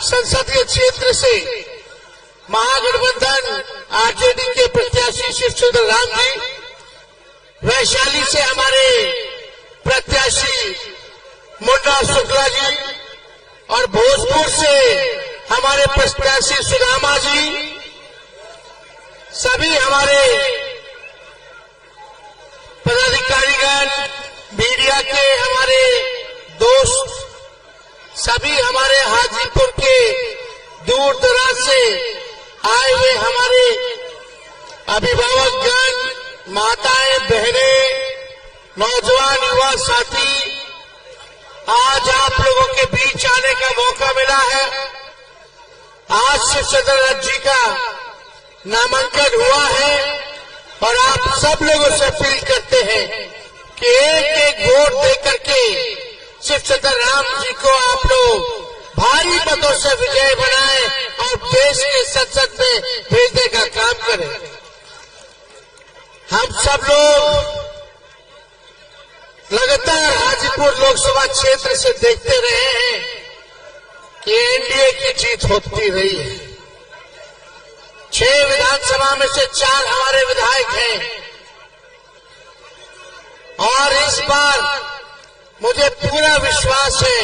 संसदीय क्षेत्र से महागठबंधन आरजेडी के प्रत्याशी शिवचंद्र राम जी, वैशाली से हमारे प्रत्याशी मुन्ना शुक्ला जी और भोजपुर से हमारे प्रत्याशी सुदामा जी, सभी हमारे पदाधिकारीगण, मीडिया के हमारे दोस्त, सभी हमारे हाजीपुर के दूर दराज से आए हुए हमारे अभिभावकगण, माताएं, बहनें, नौजवान युवा साथी, आज आप लोगों के बीच आने का मौका मिला है। आज शिवचंद्र राम जी का नामांकन हुआ है और आप सब लोगों से अपील करते हैं कि एक एक वोट देकर के शिवचंद्र राम जी को आप लोग भारी मतों से विजय बनाएं और देश के संसद में भेजने का काम करें। हम सब लोग लगातार हाजीपुर लोकसभा क्षेत्र से देखते रहे हैं कि एनडीए की जीत होती रही है। 6 विधानसभा में से 4 हमारे विधायक हैं और इस बार मुझे पूरा विश्वास है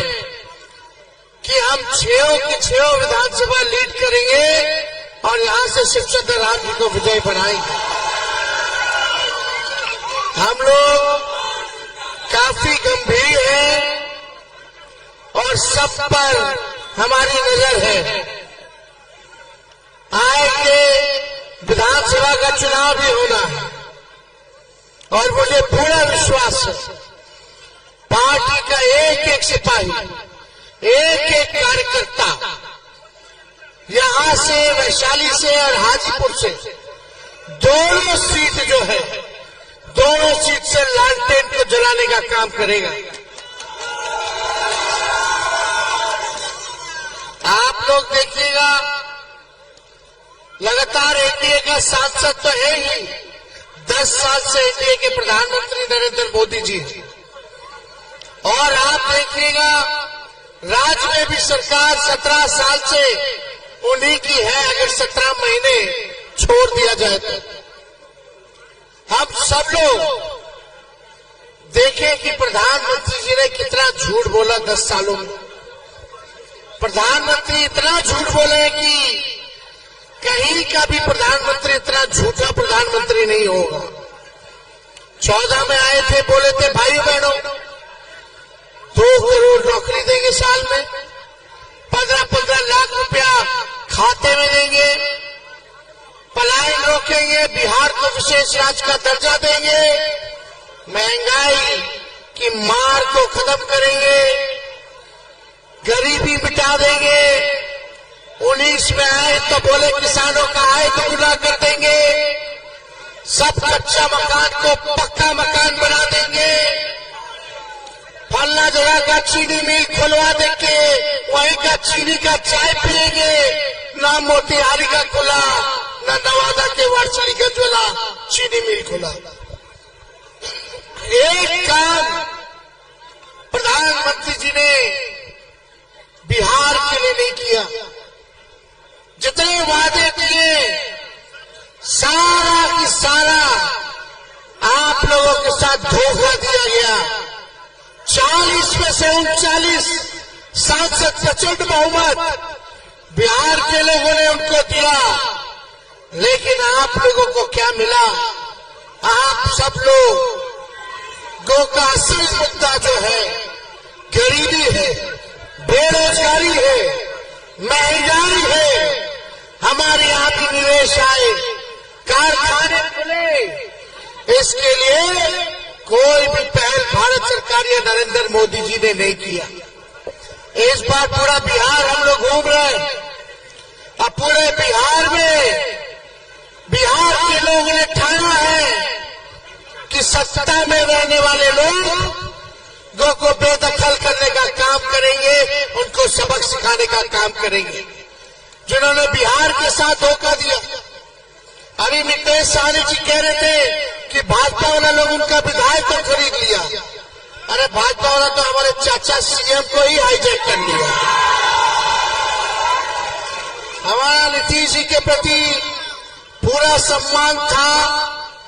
कि हम 6 की 6 विधानसभा लीड करेंगे और यहां से शिवचंद्र राम जी को विजय बनाएंगे। हम लोग काफी गंभीर हैं और सब पर हमारी नजर है। आगे विधानसभा का चुनाव भी होना है और मुझे पूरा विश्वास है पार्टी का एक एक सिपाही, एक एक कार्यकर्ता यहां से, वैशाली से और हाजीपुर से दोनों सीट जो है, दोनों सीट से लालटेन को जलाने का काम करेगा। आप लोग देखिएगा, लगातार एनडीए का सांसद तो है ही, 10 साल से एनडीए के प्रधानमंत्री नरेंद्र मोदी जी, और आप देखिएगा राज्य में भी सरकार 17 साल से उन्हीं की है, अगर 17 महीने छोड़ दिया जाए तो। हम सब लोग देखें कि प्रधानमंत्री जी ने कितना झूठ बोला 10 सालों में। प्रधानमंत्री इतना झूठ बोले कि कहीं का भी प्रधानमंत्री इतना झूठा प्रधानमंत्री नहीं होगा। 14 में आए थे, बोले थे भाई बहनों 2 करोड़ नौकरी देंगे साल में, 15-15 लाख रुपया खाते में देंगे, पलायन रोकेंगे, बिहार को विशेष राज्य का दर्जा देंगे, महंगाई की मार को खत्म करेंगे, गरीबी मिटा देंगे। 19 में आए तो बोले किसानों का आय दोगुना कर देंगे, सब कच्चा मकान को पक्का मकान बना देंगे, फलना जगह का चीनी मिल खुलवा देंगे, वहीं का चीनी का चाय पिएंगे। ना मोतिहारी का खुला, ना नवादा के वारसली का ज्वाला चीनी मिल खुला। एक काम प्रधानमंत्री जी ने बिहार के लिए नहीं किया। जितने वादे किए सारा की सारा आप लोगों के साथ धोखा दिया गया। 40 में से 39 सांसद प्रचंड बहुमत बिहार के लोगों ने उनको दिया, लेकिन आप लोगों को क्या मिला? आप सब लोगों का असली मुद्दा जो है गरीबी है, बेरोजगारी है, महंगाई है। हमारे यहाँ भी निवेश आए, कारखाने खुले, इसके लिए कोई भी पहल भारत सरकार या नरेंद्र मोदी जी ने नहीं किया। इस बार पूरा बिहार हम लोग घूम रहे हैं। अब पूरे बिहार में बिहार के लोगों ने ठाना है कि सत्ता में रहने वाले लोगों को बेदखल करने का काम करेंगे, उनको सबक सिखाने का काम करेंगे। जिन्होंने बिहार के साथ धोखा दिया, अभी नितेश सहनी जी कह रहे थे कि भाजपा वाला लोग उनका विधायक तो खरीद लिया। अरे भाजपा वाला तो हमारे चाचा सीएम को ही हाईजैक कर लिया। के प्रति पूरा सम्मान था,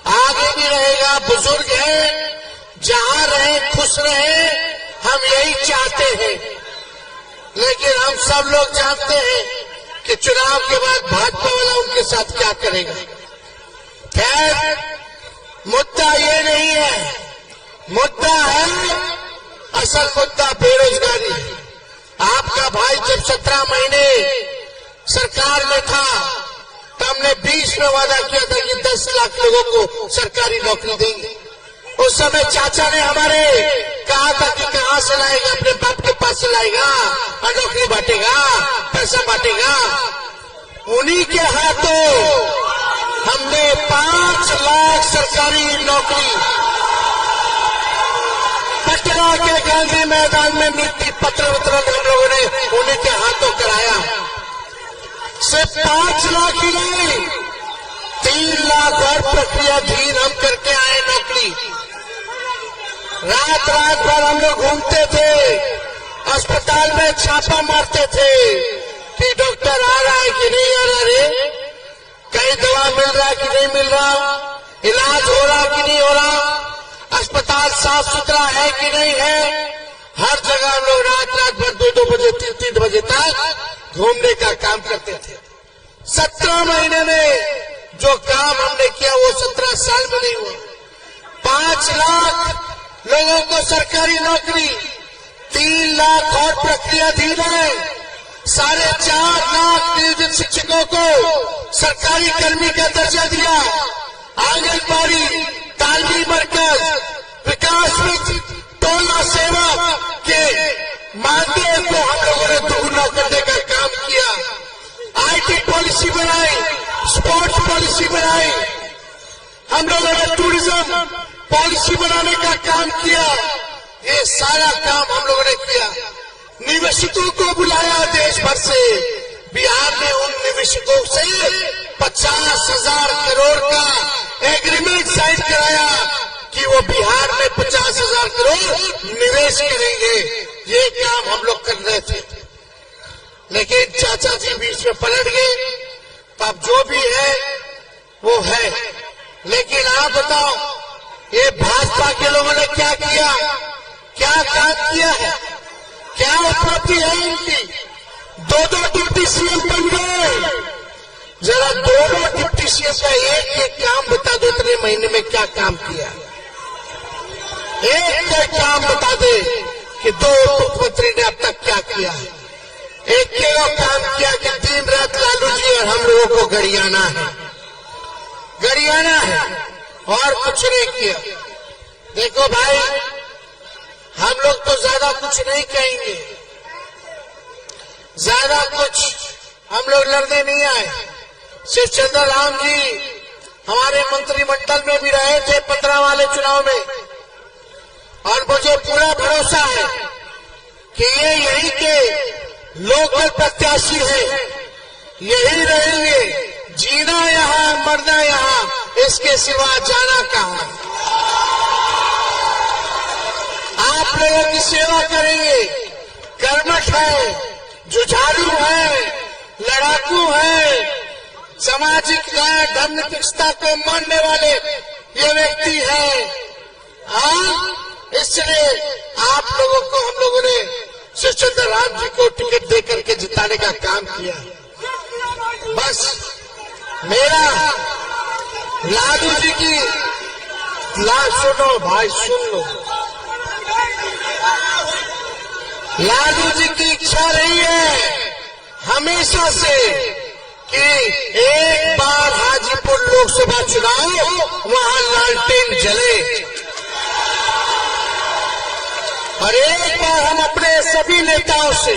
आगे भी रहेगा। बुजुर्ग है, जहां रहे खुश रहे, हम यही चाहते हैं। लेकिन हम सब लोग जानते हैं कि चुनाव के बाद भाजपा वाला उनके साथ क्या करेगा। खैर, मुद्दा ये नहीं है, मुद्दा है, असल मुद्दा बेरोजगारी। आपका भाई जब 17 महीने सरकार में था तो हमने 20 में वादा किया था कि 10 लाख लोगों को सरकारी नौकरी देंगे। उस समय चाचा ने हमारे कहा था कि कहां से लाएगा, अपने बाप के पास से लाएगा और नौकरी बांटेगा, पैसा बांटेगा। उन्हीं के हाथों हमने 5 लाख सरकारी नौकरी पटना के गांधी मैदान में नियुक्ति पत्र वितरण हम लोगों ने उन्हीं के हाथों कराया। सिर्फ 5 लाख ही नहीं, 3 लाख और प्रक्रियाधीन हम करके आए नौकरी। रात रात भर हम लोग घूमते थे, अस्पताल में छापा मारते थे कि डॉक्टर आ रहा है कि नहीं आ रहा, रे कहीं दवा मिल रहा है कि नहीं मिल रहा, इलाज हो रहा कि नहीं हो रहा, अस्पताल साफ सुथरा है कि नहीं है। हर जगह हम लोग रात रात भर 2-2 बजे 3-3 बजे तक घूमने का काम करते थे। 17 महीने में जो काम हमने किया वो 17 साल में नहीं हुआ। 5 लाख लोगों को सरकारी नौकरी, 3 लाख और प्रक्रियाधीन है, 4.5 लाख नियोजित शिक्षकों को सरकारी कर्मी का दर्जा दिया। आंगनबाड़ी, तालीमी मरकज, विकास मित्र, टोला सेवा के मानदेय को हम लोगों ने दोगुना करने का काम किया। आईटी पॉलिसी बनाई, स्पोर्ट्स पॉलिसी बनाई, हम लोगों ने टूरिज्म पॉलिसी बनाने का काम किया। ये सारा काम हम लोगों ने किया। निवेशकों को बुलाया देश भर से। बिहार में उन निवेशकों से 50,000 करोड़ का एग्रीमेंट साइन कराया कि वो बिहार में 50,000 करोड़ निवेश करेंगे। ये काम हम लोग कर रहे थे, लेकिन चाचा जी बीच में पलट गए। अब जो भी है वो है, लेकिन आप बताओ ये भाजपा के लोगों ने क्या किया, क्या काम किया है, क्या उपलब्धि है इनकी। 2-2 डिप्टी सीएम बन गए। जरा 2 डिप्टी सीएम का एक काम बता दो, इतने महीने में क्या काम किया। एक काम बता दे कि 2 मुख्यमंत्री ने अब तक क्या किया। एक काम किया कि दिन रात लालू जी और हम लोगों को गरियाना है, गरियाना है, और कुछ नहीं किया। देखो भाई, हम लोग तो ज्यादा कुछ नहीं कहेंगे, ज्यादा कुछ हम लोग लड़ने नहीं आए। शिव चंद्र राम जी हमारे मंत्रिमंडल में भी रहे थे 15 वाले चुनाव में, और मुझे पूरा भरोसा है कि ये यहीं के लोकल प्रत्याशी है, यही रहेंगे। जीना यहाँ, मरना यहाँ, इसके सिवा जाना कहाँ। आप लोगों की सेवा करेंगे। कर्मठ है, जुझारू है, लड़ाकू है, सामाजिक न्याय धर्म निष्ठा को मानने वाले ये व्यक्ति है। इसलिए आप लोगों को हम लोगों ने शिव चंद्र राम जी को टिकट दे करके जिताने का काम किया। बस मेरा लालू जी की सुनो भाई, सुन लो। लालू जी की इच्छा रही है हमेशा से कि एक बार हाजीपुर लोकसभा चुनाव वहां लालटेन जले, और एक बार हम अपने सभी नेताओं से,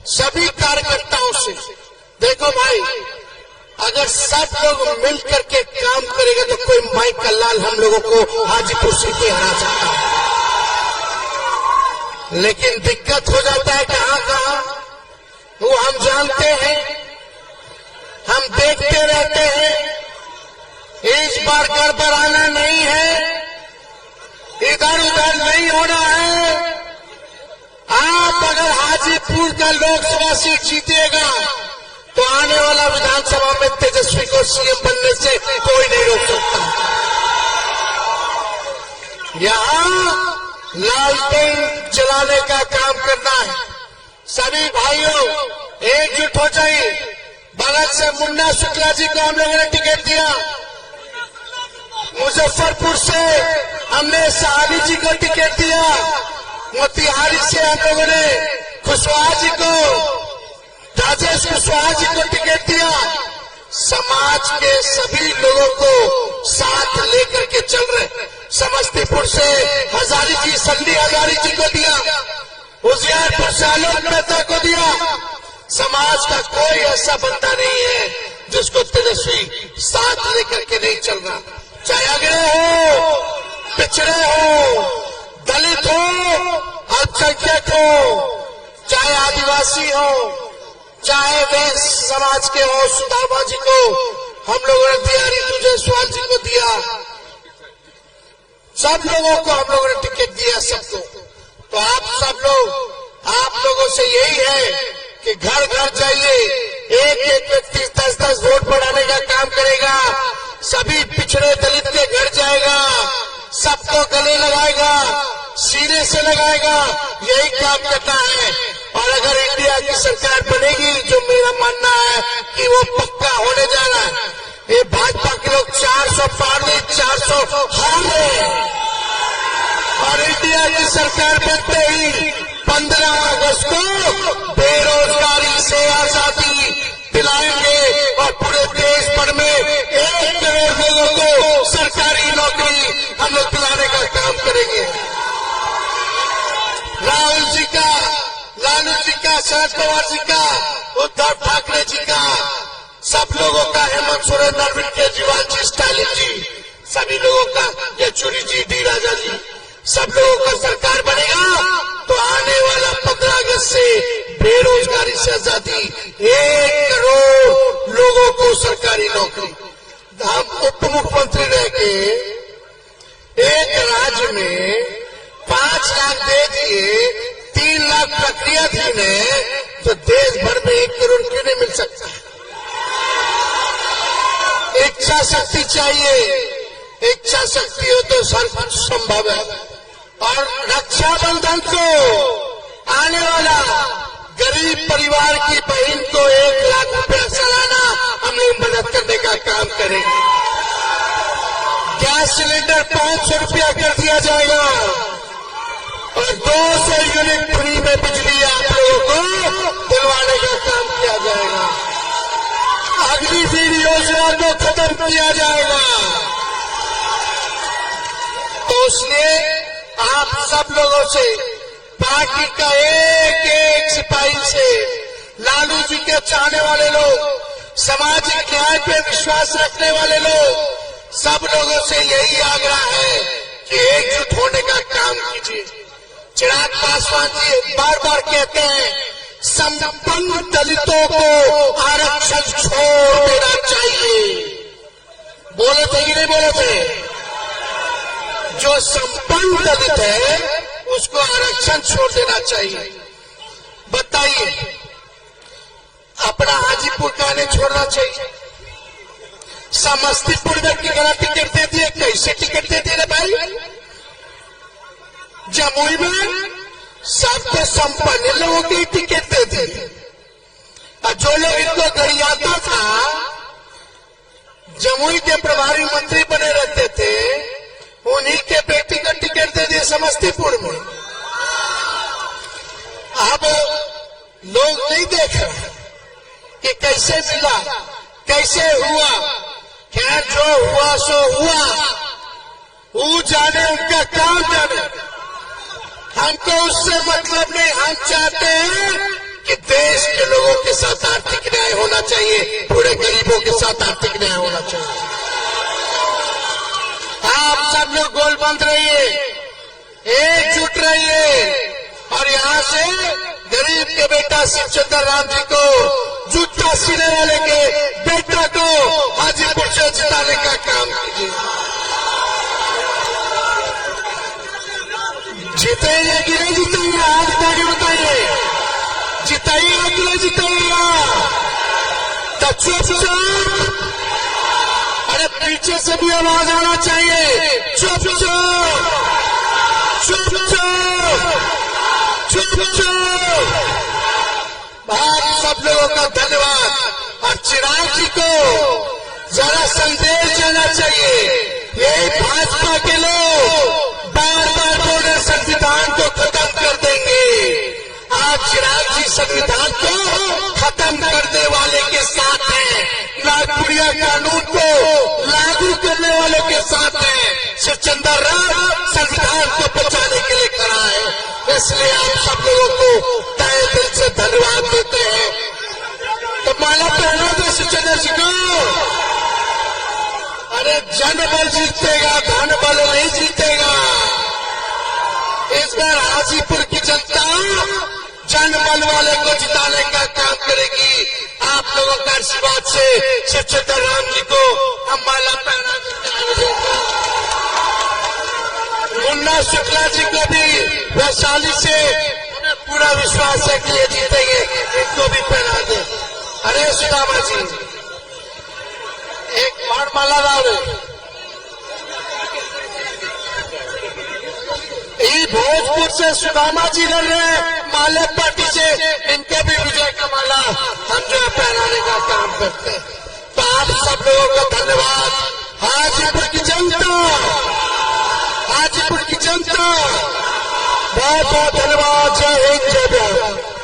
सभी कार्यकर्ताओं से, देखो भाई, अगर सब लोग मिल करके काम करेंगे तो कोई माई का लाल हम लोगों को हाजीपुर से ही हरा सकता है। लेकिन दिक्कत हो जाता है कहां कहां, वो हम जानते हैं, हम देखते रहते हैं। इस बार गड़बड़ाना नहीं है, इधर उधर नहीं होना है। आप अगर हाजीपुर का लोकसभा सीट जीतेगा तो आने वाला विधानसभा में तेजस्वी को सीएम बनने से कोई नहीं रोक सकता। यहां लालटेन जलाने का काम करना है। सभी भाइयों एकजुट हो जाइए। बगल से मुन्ना शुक्ला जी को हम लोगों ने टिकट दिया, मुजफ्फरपुर से हमने साहनी जी को टिकट दिया, मोतिहारी से हम लोगों ने कुशवाहा जी को, राजेश कुशवाहा जी को टिकट दिया। समाज के सभी लोगों को साथ लेकर के चल रहे। समस्तीपुर से हजारी जी, संडी हजारी जी को दिया, उजियारपुर से आलोक मेहता को दिया। समाज का कोई ऐसा बंदा नहीं है जिसको तेजस्वी साथ लेकर के नहीं चल रहा। चाहे अग्रह हो, पिछड़े हो, दलित हो, अल्पसंख्यक हो, चाहे आदिवासी हो, चाहे वे समाज के हो, सुदामा जी को हम लोगों ने दिया, रितु जायसवाल जी को दिया, सब लोगों को हम लोगों ने टिकट दिया सबको। तो आप सब लोग, आप लोगों से यही है कि घर घर जाइए, एक एक व्यक्ति 10-10 वोट बढ़ाने का काम करेगा, सभी पिछड़े दलित के घर जाएगा, सबको गले लगाएगा, सीने से लगाएगा, यही काम करना है। और अगर इंडिया की सरकार बनेगी, जो मेरा मानना है कि वो पक्का होने जा रहा है, ये भाजपा के लोग 400 पार नहीं, 400 हार रहे हैं। और इंडिया की सरकार बनते ही 15 अगस्त को बेरोजगारी से आजादी दिलाएंगे और पूरे देश भर में 1 करोड़ लोगों को सरकारी नौकरी हम लोग दिलाने का काम करेंगे। राहुल जी का, लालू जी का, शरद पवार जी का, उद्धव ठाकरे जी का, सब लोगों का, हेमंत सोरेन, अरविंद केजरीवाल जी, स्टालिन जी, सभी लोगों का, येचुरी जी, डी राजा जी, सब लोगों का सरकार बनेगा तो आने वाला 15 अगस्त से बेरोजगारी से आजादी, 1 करोड़ लोगों को सरकारी नौकरी। हम उप मुख्यमंत्री रह के एक राज्य में 5 लाख दे दिए, 3 लाख प्रक्रियाधीन है, तो देश भर में 1 करोड़ क्यों नहीं मिल सकता? इच्छा शक्ति चाहिए, इच्छा शक्ति हो तो सब कुछ संभव है। और रक्षाबंधन को आने वाला गरीब परिवार की बहन को 1 लाख रुपया सालाना हम लोग मदद करने का काम करेंगे। गैस सिलेंडर 500 रुपया कर दिया जाएगा और 200 यूनिट फ्री में बिजली आप लोगों को दिलवाने का काम किया जाएगा। अग्निवीर योजना को खत्म किया जाएगा। तो इसलिए आप सब लोगों से, पार्टी का एक एक सिपाही से, लालू जी के चाहने वाले लोग, सामाजिक न्याय पे विश्वास रखने वाले लोग, सब लोगों से यही आग्रह है कि एकजुट होने का काम कीजिए। चिराग पासवान जी बार बार कहते हैं संपन्न दलितों को आरक्षण छोड़ देना चाहिए। बोले थे कि नहीं बोले थे? जो संपन्न दलित है उसको आरक्षण छोड़ देना चाहिए। बताइए, अपना हाजीपुर का नहीं छोड़ना चाहिए? समस्तीपुर में कितना टिकट दे दिए, कैसे टिकट दे दिए भाई? जमुई में सबको संपन्न लोगों की टिकट दे दिए, और जो लोग इनको गरियाता था, जमुई के प्रभारी मंत्री बने रहते थे, उन्हीं के बेटी का टिकट दे दिए समस्तीपुर में। अब लोग नहीं देख रहे कि कैसे मिला, कैसे हुआ। क्या जो हुआ सो हुआ, वो जाने, उनका काम जाने, हमको उससे मतलब नहीं। हम चाहते हैं कि देश के लोगों के साथ आर्थिक न्याय होना चाहिए, पूरे गरीबों के साथ आर्थिक न्याय होना चाहिए। आप सब लोग गोलबंद रहिए, एकजुट रहिए, और यहाँ से गरीब के बेटा शिवचंद्र राम जी को, जूता सीने वाले के बेटा को हाजीपुर से जिताने का काम कीजिए। जीतेंगे कि नहीं जीतेंगे? हाथ उठा के बताइए, जिताइएगा कि नहीं जिताइएगा? चुपचाप, अरे पीछे से भी आवाज आना चाहिए, चुपचाप चुपचाप चुपचाप। आप सब लोगों का धन्यवाद। और चिराग जी को जरा संदेश देना चाहिए, ये भाजपा के लोग बार बार बोल रहे संविधान को खत्म कर देंगे। आज चिराग जी संविधान को खत्म करने वाले के साथ हैं, नागपुरिया कानून को लागू करने वालों के साथ हैं। शिवचंद्र राव संविधान को बचाने के लिए खड़ा है, इसलिए आप सब लोगों को तहे दिल से धन्यवाद देते हैं। तो माला पहना दो शिवचंद्र जी को। अरे जनबल जीतेगा, धनबल नहीं जीतेगा। इस बार हाजीपुर की जनता जनबल वाले को जिताने का काम करेगी। आप लोगों का आशीर्वाद से शिवचंद्र राम जी को हम माला पहना देते हैं। मुन्ना शुक्ला जी को भी वैशाली से हमें पूरा विश्वास है कि ये जीतेंगे, इनको भी पहना दे। अरे सुदामा जी एक बाण माला लाओ। ये भोजपुर से सुदामा जी लड़ रहे हैं, माले पार्टी से, इनको भी विजय का माला हम जो है पहनाने का काम करते हैं। तो आप सब लोगों का धन्यवाद। हाजीपुर की जनता, हाजीपुर की जनता बहुत बहुत धन्यवाद। जय हिंद, जय बिहार।